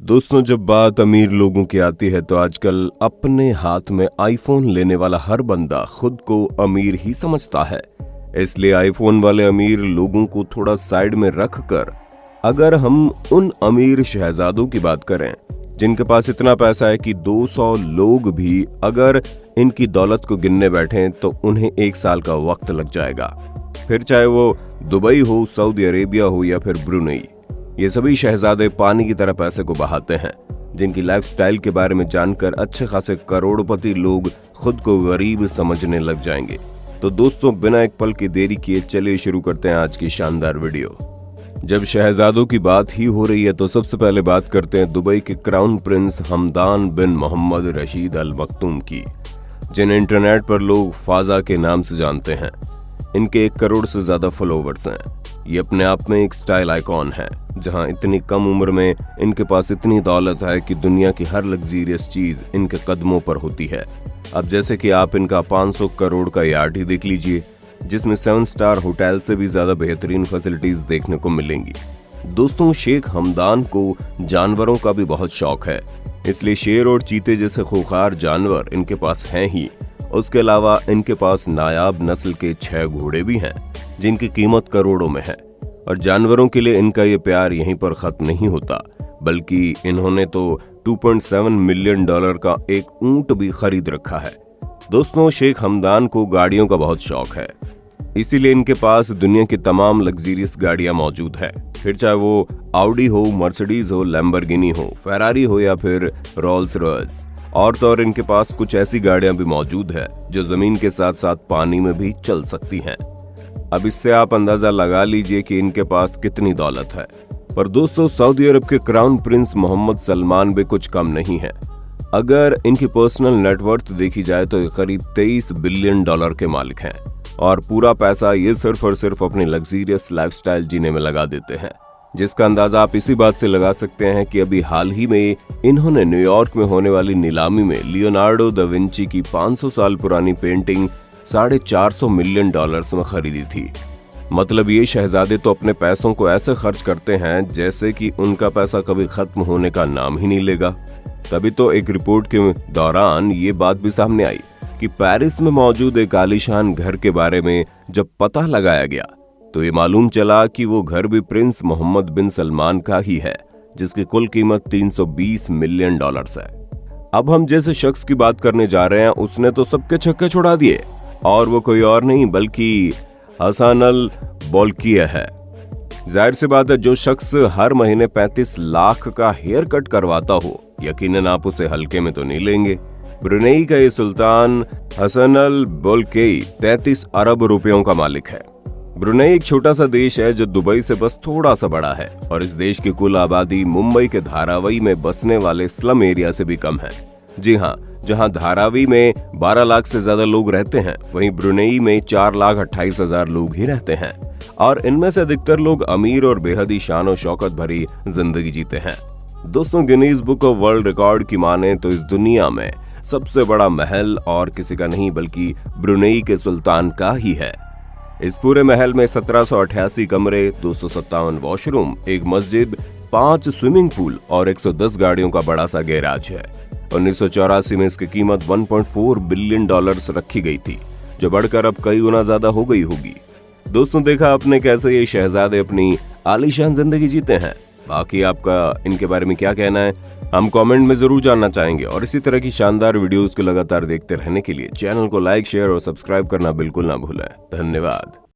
दोस्तों, जब बात अमीर लोगों की आती है तो आजकल अपने हाथ में आईफोन लेने वाला हर बंदा खुद को अमीर ही समझता है। इसलिए आईफोन वाले अमीर लोगों को थोड़ा साइड में रख कर अगर हम उन अमीर शहजादों की बात करें जिनके पास इतना पैसा है कि 200 लोग भी अगर इनकी दौलत को गिनने बैठें तो उन्हें 1 साल का वक्त लग जाएगा। फिर चाहे वो दुबई हो, सऊदी अरेबिया हो या फिर ब्रुनेई, ये सभी शहजादे पानी की तरह पैसे को बहाते हैं, जिनकी लाइफस्टाइल के बारे में जानकर अच्छे खासे करोड़पति लोग खुद को गरीब समझने लग जाएंगे। तो दोस्तों, बिना एक पल की देरी किए चलिए शुरू करते हैं आज की शानदार वीडियो। जब शहजादों की बात ही हो रही है तो सबसे पहले बात करते हैं दुबई के क्राउन प्रिंस हमदान बिन मोहम्मद रशीद अल मखतूम की, जिन इंटरनेट पर लोग फाजा के नाम से जानते हैं। इनके 1 करोड़ से ज्यादा फॉलोवर्स हैं। ये अपने आप में एक स्टाइल आइकॉन है, जहां इतनी कम उम्र में इनके पास इतनी दौलत है कि दुनिया की हर लग्जीरियस चीज इनके कदमों पर होती है। अब जैसे कि आप इनका 500 करोड़ का यार्ड ही देख लीजिए, जिसमें 7 स्टार होटल से भी ज्यादा बेहतरीन फैसिलिटीज देखने को मिलेंगी। दोस्तों, शेख हमदान को जानवरों का भी बहुत शौक है, इसलिए शेर और चीते जैसे खूंखार जानवर इनके पास हैं ही। उसके अलावा इनके पास नायाब नस्ल के 6 घोड़े भी हैं, जिनकी कीमत करोड़ों में है। और जानवरों के लिए इनका ये प्यार यहीं पर खत्म नहीं होता, बल्कि इन्होंने तो $2.7 मिलियन का एक ऊंट भी खरीद रखा है। दोस्तों, शेख हमदान को गाड़ियों का बहुत शौक है, इसीलिए इनके पास दुनिया की तमाम लग्जीरियस गाड़ियां मौजूद है। फिर चाहे वो ऑडी हो, मर्सिडीज हो, लैम्बोर्गिनी हो, फेरारी हो या फिर रोल्स रॉयस। और तो और इनके पास कुछ ऐसी गाड़ियां भी मौजूद है जो जमीन के साथ साथ पानी में भी चल सकती हैं। अब इससे आप अंदाजा लगा लीजिए कि इनके पास कितनी दौलत है। पर दोस्तों, सऊदी अरब के क्राउन प्रिंस मोहम्मद सलमान भी कुछ कम नहीं है। अगर इनकी पर्सनल नेटवर्थ देखी जाए तो ये करीब $23 बिलियन के मालिक हैं, और पूरा पैसा ये सिर्फ और सिर्फ अपनी लग्जीरियस लाइफस्टाइल जीने में लगा देते हैं, जिसका अंदाजा आप इसी बात से लगा सकते हैं कि अभी हाल ही में इन्होंने न्यूयॉर्क में होने वाली नीलामी में लियोनार्डो दा विंची की 500 साल पुरानी पेंटिंग $450 मिलियन में खरीदी थी। मतलब ये शहजादे तो अपने पैसों को ऐसे खर्च करते हैं जैसे कि उनका पैसा कभी खत्म होने का नाम ही नहीं लेगा। तभी तो एक रिपोर्ट के दौरान ये बात भी सामने आई कि पेरिस में मौजूद एक आलीशान घर के बारे में जब पता लगाया गया तो ये मालूम चला कि वो घर भी प्रिंस मोहम्मद बिन सलमान का ही है, जिसकी कुल कीमत $320 मिलियन है। अब हम जैसे शख्स की बात करने जा रहे हैं, उसने तो सबके छक्के छुड़ा दिए, और वो कोई और नहीं बल्कि हसन अल बोल्किया है। जाहिर सी बात है, जो शख्स हर महीने 35 लाख का हेयर कट करवाता हो, यकीनन आप उसे हल्के में तो नहीं लेंगे। ब्रुनेई का ये सुल्तान हसन अल बोल्किया 33 अरब रुपयों का मालिक है। ब्रुनेई एक छोटा सा देश है जो दुबई से बस थोड़ा सा बड़ा है, और इस देश की कुल आबादी मुंबई के धारावी में बसने वाले स्लम एरिया से भी कम है। जी हाँ, जहां धारावी में 12 लाख से ज्यादा लोग रहते हैं, वहीं ब्रुनेई में 4,28,000 लोग ही रहते हैं, और इनमें से अधिकतर लोग अमीर और बेहद ही शान और शौकत भरी जिंदगी जीते हैं। दोस्तों, Guinness book of world record की माने तो इस दुनिया में सबसे बड़ा महल और किसी का नहीं बल्कि ब्रुनेई के सुल्तान का ही है। इस पूरे महल में 1788 कमरे, 257 वॉशरूम, एक मस्जिद, 5 स्विमिंग पूल और 110 गाड़ियों का बड़ा सा गैराज है। 1984 में इसकी कीमत $1.4 बिलियन रखी गई थी, जो बढ़कर अब कई गुना ज्यादा हो गई होगी। दोस्तों, देखा आपने कैसे ये शहजादे अपनी आलीशान जिंदगी जीते हैं। बाकी आपका इनके बारे में क्या कहना है, हम कमेंट में जरूर जानना चाहेंगे। और इसी तरह की शानदार वीडियोस को लगातार देखते रहने के लिए चैनल को लाइक, शेयर और सब्सक्राइब करना बिल्कुल ना भूलें। धन्यवाद।